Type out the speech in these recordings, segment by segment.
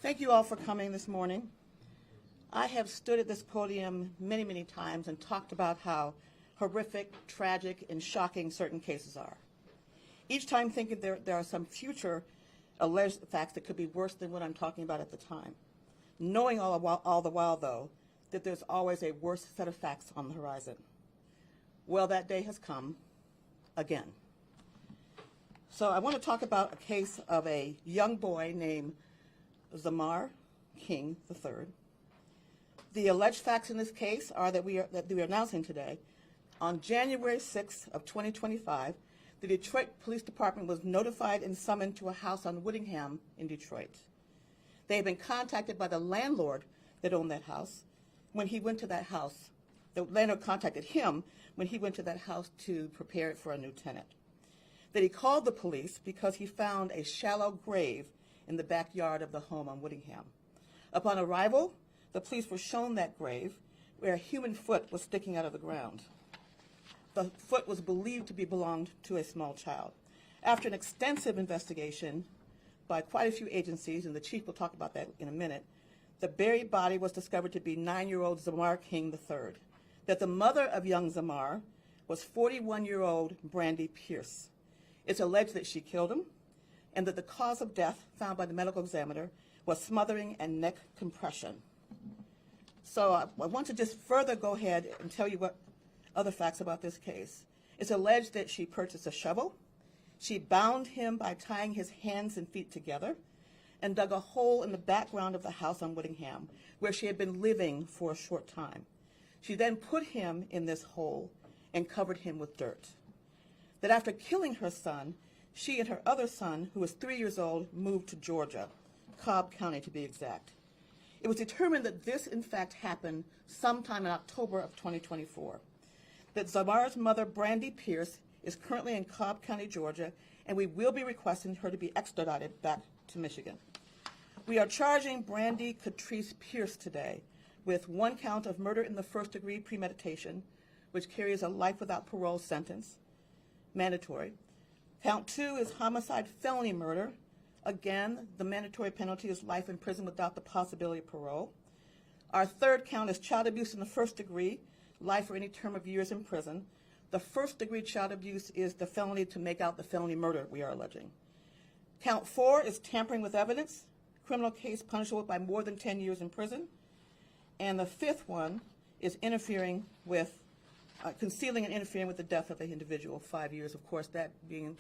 Thank you all for coming this morning. I have stood at this podium many, many times and talked about how horrific, tragic, and shocking certain cases are. Each time thinking there are some future alleged facts that could be worse than what I'm talking about at the time. Knowing all the while, though, that there's always a worse set of facts on the horizon. Well, that day has come again. So I want to talk about a case of a young boy named Zemar King III. The alleged facts in this case are that we are announcing today. On January 6th of 2025, the Detroit Police Department was notified and summoned to a house on Whittingham in Detroit. They had been contacted by the landlord that owned that house. When he went to that house, the landlord contacted him when he went to that house to prepare it for a new tenant. That he called the police because he found a shallow grave in the backyard of the home on Whittingham. Upon arrival, the police were shown that grave where a human foot was sticking out of the ground. The foot was believed to be belonged to a small child. After an extensive investigation by quite a few agencies, and the chief will talk about that in a minute, the buried body was discovered to be 9-year-old Zemar King III. That the mother of young Zemar was 41-year-old Brandy Pierce. It's alleged that she killed him, and that the cause of death found by the medical examiner was smothering and neck compression. So I want to just further go ahead and tell you what other facts about this case. It's alleged that she purchased a shovel. She bound him by tying his hands and feet together and dug a hole in the background of the house on Whittingham, where she had been living for a short time. She then put him in this hole and covered him with dirt. That after killing her son, she and her other son, who was 3 years old, moved to Georgia, Cobb County to be exact. It was determined that this, in fact, happened sometime in October of 2024. That Zemar's mother, Brandy Pierce, is currently in Cobb County, Georgia, and we will be requesting her to be extradited back to Michigan. We are charging Brandy Catrice Pierce today with 1 count of murder in the first degree premeditation, which carries a life without parole sentence, mandatory. Count 2 is homicide felony murder. Again, the mandatory penalty is life in prison without the possibility of parole. Our 3rd count is child abuse in the first degree, life or any term of years in prison. The first degree child abuse is the felony to make out the felony murder we are alleging. Count 4 is tampering with evidence, criminal case punishable by more than 10 years in prison. And the 5th one is interfering with, concealing and interfering with the death of an individual, 5 years, of course, that being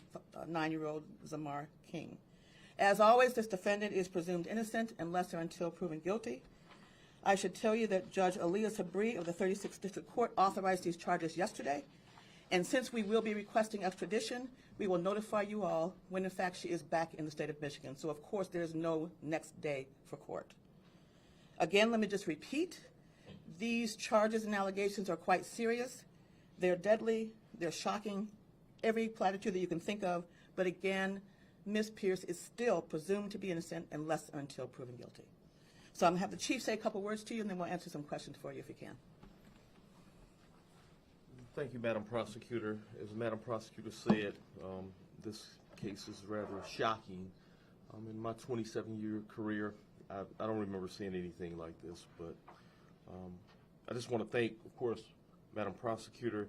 9-year-old Zemar King. As always, this defendant is presumed innocent unless or until proven guilty. I should tell you that Judge Aaliyah Sabri of the 36th District Court authorized these charges yesterday. And since we will be requesting extradition, we will notify you all when, in fact, she is back in the state of Michigan. So, of course, there is no next day for court. Again, let me just repeat. These charges and allegations are quite serious. They're deadly. They're shocking. Every platitude that you can think of. But again, Ms. Pierce is still presumed to be innocent unless or until proven guilty. So I'm going to have the chief say a couple words to you, and then we'll answer some questions for you if you can. Thank you, Madam Prosecutor. As Madam Prosecutor said, this case is rather shocking. In my 27-year career, I don't remember seeing anything like this, but I just want to thank, of course, Madam Prosecutor.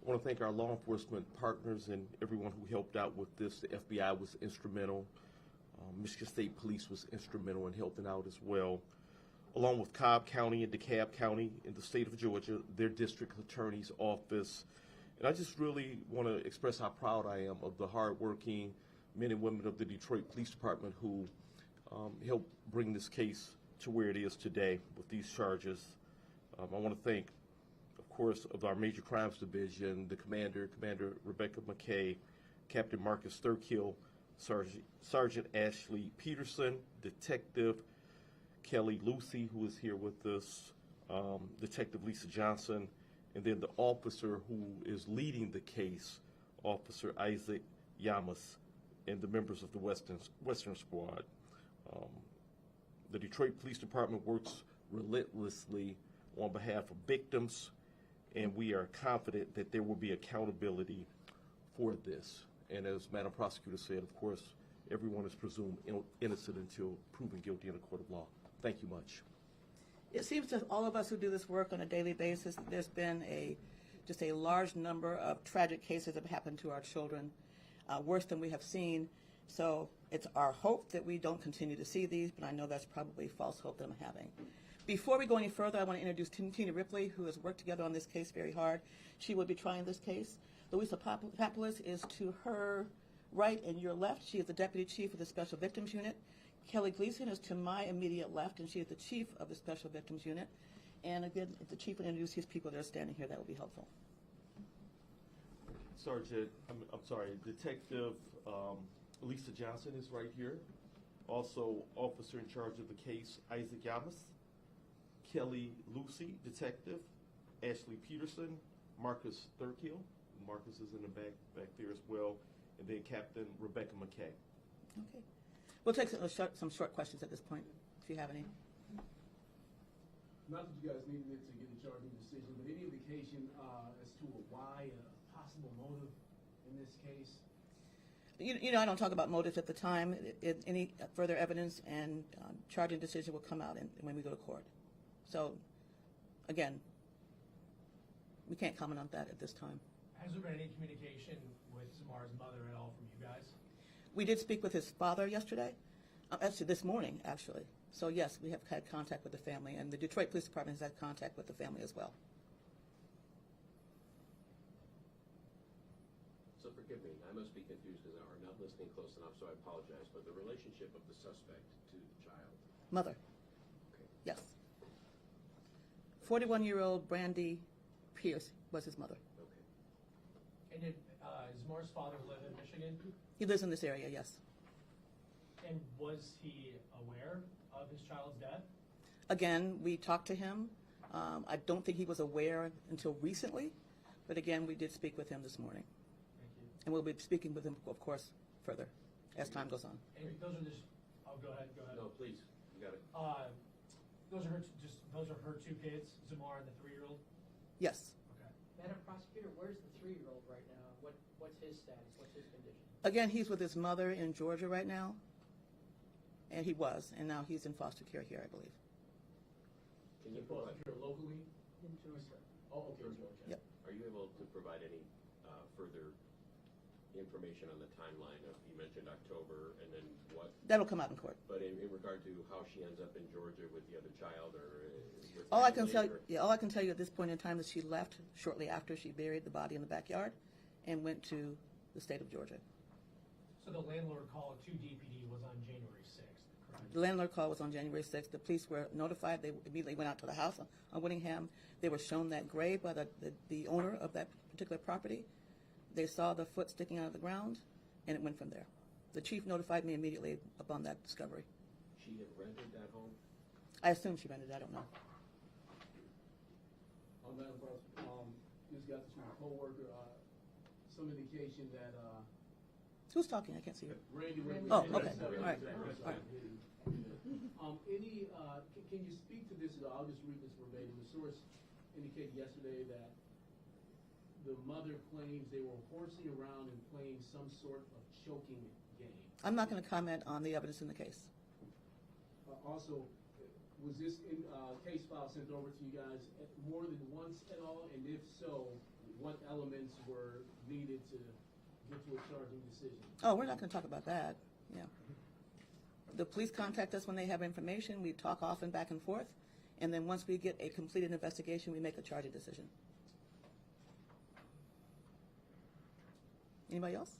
I want to thank our law enforcement partners and everyone who helped out with this. The FBI was instrumental. Michigan State Police was instrumental in helping out as well, along with Cobb County and DeKalb County in the state of Georgia, their district attorney's office. And I just really want to express how proud I am of the hardworking men and women of the Detroit Police Department who helped bring this case to where it is today with these charges. I want to thank, of course, of our Major Crimes Division, the Commander Rebecca McKay, Captain Marcus Thurkill, Sergeant Ashley Peterson, Detective Kelly Lucy, who is here with us, Detective Lisa Johnson, and then the officer who is leading the case, Officer Isaac Yamas, and the members of the Western Squad. The Detroit Police Department works relentlessly on behalf of victims, and we are confident that there will be accountability for this. And as Madam Prosecutor said, of course, everyone is presumed innocent until proven guilty in a court of law. Thank you much. It seems to all of us who do this work on a daily basis that there's been just a large number of tragic cases that have happened to our children, worse than we have seen. So it's our hope that we don't continue to see these, but I know that's probably false hope that I'm having. Before we go any further, I want to introduce Tina Ripley, who has worked together on this case very hard. She will be trying this case. Louisa Papoulis is to her right and your left. She is the Deputy Chief of the Special Victims Unit. Kelly Gleason is to my immediate left, and she is the Chief of the Special Victims Unit. And again, if the Chief would introduce his people that are standing here, that would be helpful. Sergeant, I'm sorry, Detective Lisa Johnson is right here. Also, officer in charge of the case, Isaac Yamas. Kelly Lucy, detective. Ashley Peterson, Marcus Thurkill. Marcus is in the back there as well. And then Captain Rebecca McKay. Okay. We'll take some short questions at this point, if you have any. Not that you guys needed it to get a charging decision, but any indication as to why, a possible motive in this case? You know, I don't talk about motives at the time. Any further evidence and charging decision will come out when we go to court. So, again, we can't comment on that at this time. Has there been any communication with Zemar's mother at all from you guys? We did speak with his father yesterday, actually this morning, actually. So yes, we have had contact with the family, and the Detroit Police Department has had contact with the family as well. So forgive me, I must be confused because I'm not listening close enough, so I apologize, but the relationship of the suspect to the child. Mother, Okay. yes. 41-year-old Brandy Pierce was his mother. Okay. And did Zemar's father live in Michigan? He lives in this area, yes. And was he aware of his child's death? Again, we talked to him. I don't think he was aware until recently, but again, we did speak with him this morning. Thank you. And we'll be speaking with him, of course, further as time goes on. And those are just, oh, go ahead. No, please, you got it. Those are her two kids, Zemar and the 3-year-old? Yes. Okay. Madam Prosecutor, where's the 3-year-old right now? What's his status? What's his condition? Again, he's with his mother in Georgia right now, and he was, and now he's in foster care here, I believe. Can you The provide, foster care locally? In Georgia. Oh, okay, Georgia. Yep. are you able to provide any further information on the timeline of, you mentioned October, and then what, That'll come out in court. but in regard to how she ends up in Georgia with the other child, or with All I can family, tell, or- yeah, all I can tell you at this point in time is she left shortly after she buried the body in the backyard and went to the state of Georgia. So the landlord call to DPD was on January 6th, correct? The landlord call was on January 6th. The police were notified. They immediately went out to the house on Whittingham. They were shown that grave by the owner of that particular property. They saw the foot sticking out of the ground, and it went from there. The chief notified me immediately upon that discovery. She had rented that home? I assume she rented it. I don't know. Madam Prosecutor, just got this from a co-worker, some indication that, Who's talking? I can't see her. Randy. Oh, okay. All right. All right. Can you speak to this at all? I'll just read this verbatim. The source indicated yesterday that the mother claims they were horsing around and playing some sort of choking game. I'm not going to comment on the evidence in the case. Also, was this case file sent over to you guys more than once at all? And if so, what elements were needed to get to a charging decision? Oh, we're not going to talk about that. Yeah. The police contact us when they have information. We talk often back and forth. And then once we get a completed investigation, we make a charging decision. Anybody else?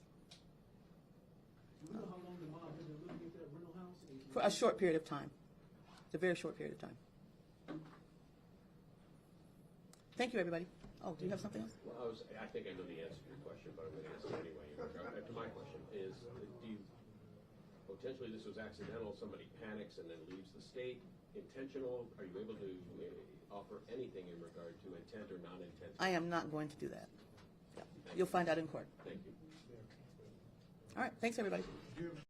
Do we know how long the mom had been living at that rental house? For a short period of time. It's a very short period of time. Thank you, everybody. Oh, do you have something else? Well, I think I know the answer to your question, but I'm going to ask it anyway. In regard to my question is, do you, potentially this was accidental, somebody panics and then leaves the state, intentional? Are you able to offer anything in regard to intent or non-intent? I am not going to do that. Yeah. You'll find out in court. Thank you. All right. Thanks, everybody. Do you have